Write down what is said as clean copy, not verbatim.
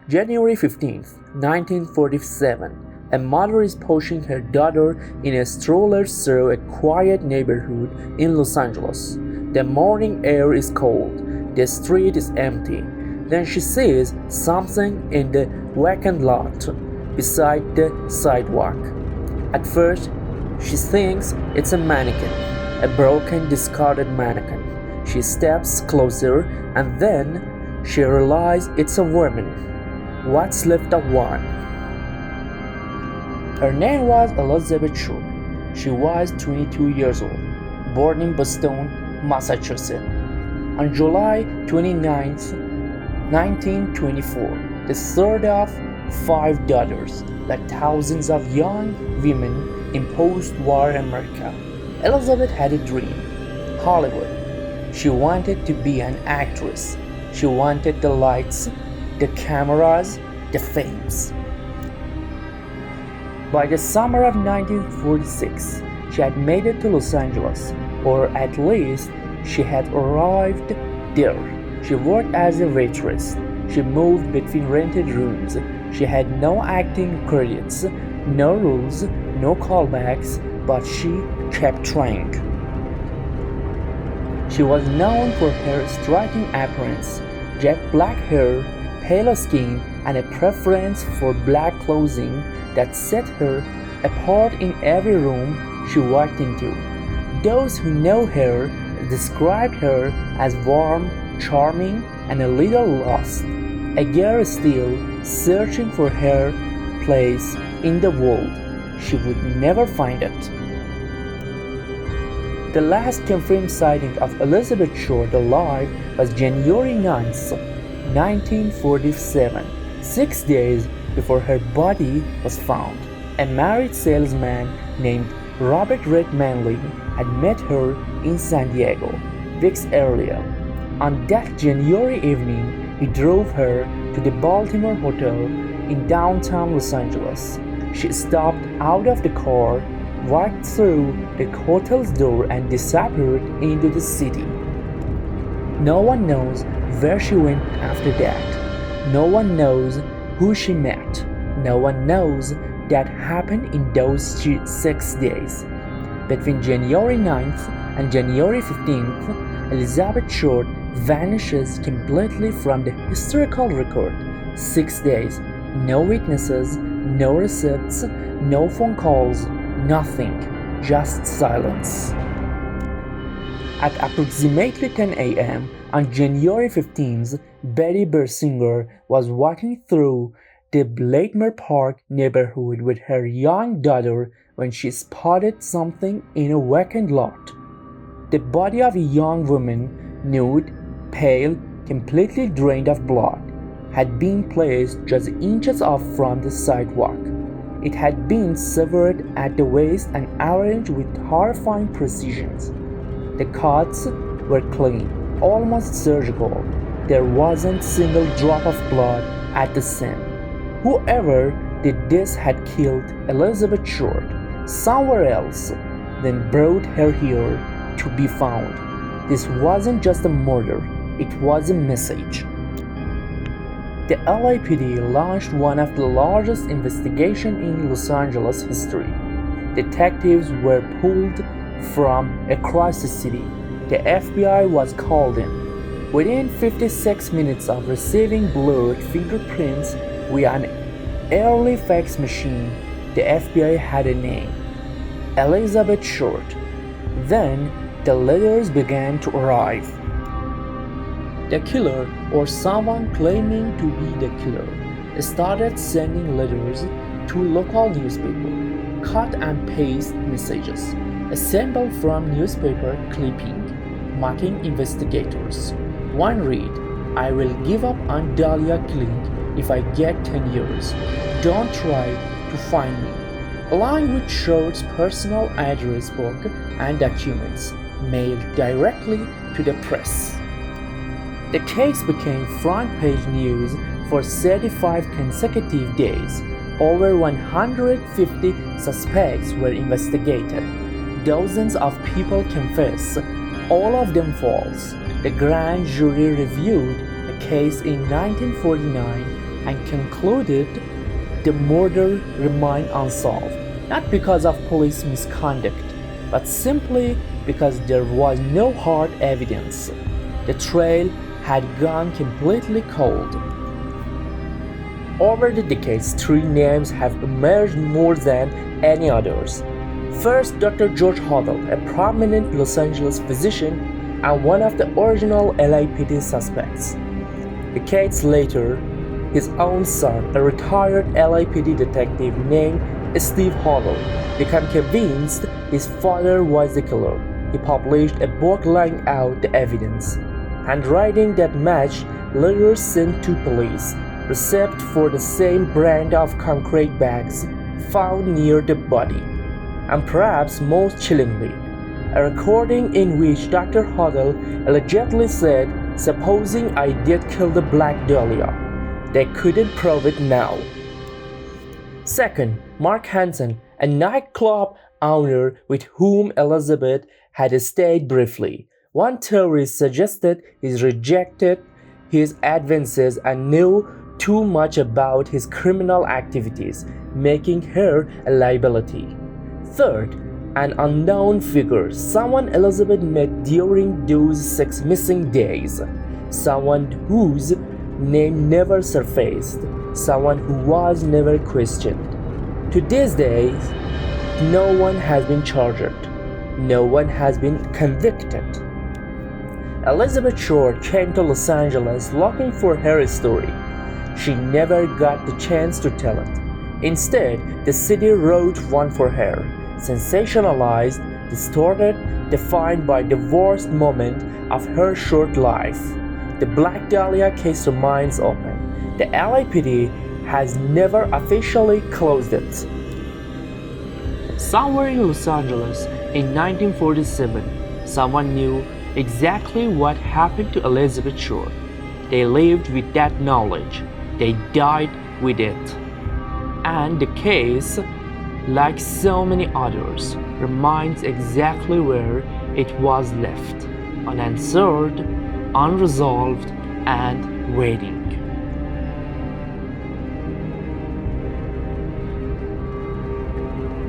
January 15, 1947. A mother is pushing her daughter in a stroller through a quiet neighborhood in Los Angeles. The morning air is cold. The street is empty. Then she sees something in the vacant lot beside the sidewalk. At first, she thinks it's a mannequin, a broken, discarded mannequin. She steps closer and then she realizes it's a woman. What's left of one? Her name was Elizabeth Short. She was 22 years old, born in Boston, Massachusetts. On July 29, 1924, the third of 5 daughters, like thousands of young women in post-war America, Elizabeth had a dream: Hollywood. She wanted to be an actress. She wanted the lights, the cameras, the fames. By the summer of 1946, she had made it to Los Angeles, or at least she had arrived there. She worked as a waitress. She moved between rented rooms. She had no acting credits, no rules, no callbacks, but she kept trying. She was known for her striking appearance, jet black hair, pale skin, and a preference for black clothing that set her apart in every room she walked into. Those who know her described her as warm, charming, and a little lost, a girl still searching for her place in the world. She would never find it. The last confirmed sighting of Elizabeth Short alive was January 9, 1947, 6 days before her body was found. A married salesman named Robert Red Manley had met her in San Diego weeks earlier. On that January evening, he drove her to the Baltimore Hotel in downtown Los Angeles. She stepped out of the car, walked through the hotel's door, and disappeared into the city. No one knows where she went after that. No one knows who she met. No one knows that happened in those 6 days. Between January 9th and January 15th, Elizabeth Short vanishes completely from the historical record. 6 days, no witnesses, no receipts, no phone calls, nothing, just silence. At approximately 10 a.m. on January 15th, Betty Bersinger was walking through the Blakemer Park neighborhood with her young daughter when she spotted something in a vacant lot. The body of a young woman, nude, pale, completely drained of blood, had been placed just inches off from the sidewalk. It had been severed at the waist and arranged with horrifying precision. The cuts were clean, almost surgical. There wasn't a single drop of blood at the scene. Whoever did this had killed Elizabeth Short somewhere else, then brought her here to be found. This wasn't just a murder, it was a message. The LAPD launched one of the largest investigations in Los Angeles history. Detectives were pulled from across the city. The FBI was called in. Within 56 minutes of receiving blurred fingerprints via an early fax machine, the FBI had a name: Elizabeth Short. Then the letters began to arrive. The killer, or someone claiming to be the killer, started sending letters to local newspapers, cut and paste messages assembled from newspaper clipping, mocking investigators. One read, "I will give up on Dahlia killing if I get 10 years. Don't try to find me," along with Short's personal address book and documents mailed directly to the press. The case became front-page news for 35 consecutive days. Over 150 suspects were investigated. Dozens of people confessed, all of them false. The grand jury reviewed the case in 1949 and concluded the murder remained unsolved, not because of police misconduct, but simply because there was no hard evidence. The trail had gone completely cold. Over the decades, three names have emerged more than any others. First, Dr. George Hodel, a prominent Los Angeles physician and one of the original LAPD suspects. Decades later, his own son, a retired LAPD detective named Steve Hodel, became convinced his father was the killer. He published a book laying out the evidence, handwriting that matched letters sent to police, received for the same brand of concrete bags found near the body, and perhaps most chillingly, a recording in which Dr. Hodel allegedly said, "Supposing I did kill the Black Dahlia, they couldn't prove it now." Second, Mark Hansen, a nightclub owner with whom Elizabeth had stayed briefly. One theorist suggested he rejected his advances and knew too much about his criminal activities, making her a liability. Third, an unknown figure, someone Elizabeth met during those 6 missing days, someone whose name never surfaced, someone who was never questioned. To this day, no one has been charged, no one has been convicted. Elizabeth Short came to Los Angeles looking for her story. She never got the chance to tell it. Instead, the city wrote one for her, sensationalized, distorted, defined by the worst moment of her short life. The Black Dahlia case remains open. The LAPD has never officially closed it. Somewhere in Los Angeles in 1947, someone knew exactly what happened to Elizabeth Short. They lived with that knowledge. They died with it. And the case, like so many others, remains exactly where it was left, unanswered, unresolved, and waiting.